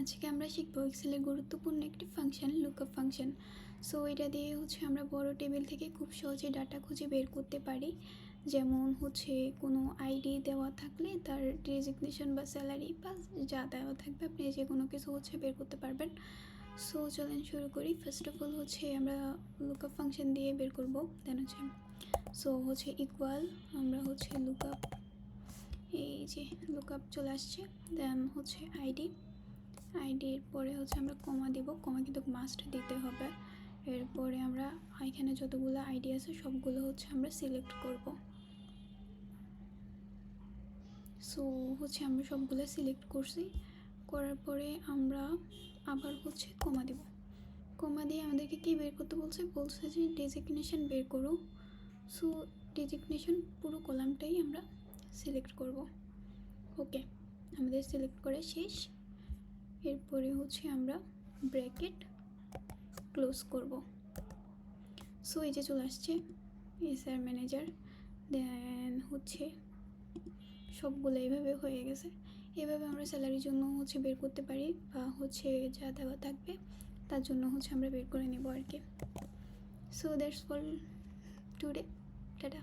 আজকে আমরা শিখবো এক্সেলের গুরুত্বপূর্ণ একটি ফাংশন লুকআপ ফাংশন। সো এটা দিয়ে আমরা বড় টেবিল থেকে খুব সহজে ডাটা খুঁজে বের করতে পারি। যেমন কোনো আইডি দেওয়া থাকলে তার ডেজিগনেশন বা স্যালারি বা যা দেওয়া থাকবে আপনি যে কোনো কিছু বের করতে পারবেন। সো চলেন শুরু করি। ফার্স্ট অফ অল আমরা লুকআপ ফাংশন দিয়ে বের করব। দেন ইকুয়াল আমরা লুকআপ, এই যে লুকআপ চলে আসছে। দেন আইডির পরে আমরা কমা দিব, কমা কিন্তু মাস্ট দিতে হবে। এরপরে আমরা এখানে যতগুলো আইডি আছে সবগুলো আমরা সিলেক্ট করব। সো আমরা সবগুলো সিলেক্ট করছি, করার পরে আমরা আবার কমা দিব। কমা দিয়ে আমাদেরকে কি বের করতে বলছে যে ডেজিগনেশন বের করো। সো ডেজিগনেশন পুরো কলামটাই আমরা সিলেক্ট করব। ওকে, আমাদের সিলেক্ট করে শেষ। এরপরে আমরা ব্র্যাকেট ক্লোজ করব। সো এই যে চলে আসছে এসআর ম্যানেজার। দেন সবগুলো এইভাবে হয়ে গেছে। এভাবে আমরা স্যালারির জন্য বের করতে পারি, বা যা দেওয়া থাকবে তার জন্য আমরা বের করে নেব আর কি। So that's for today, tata.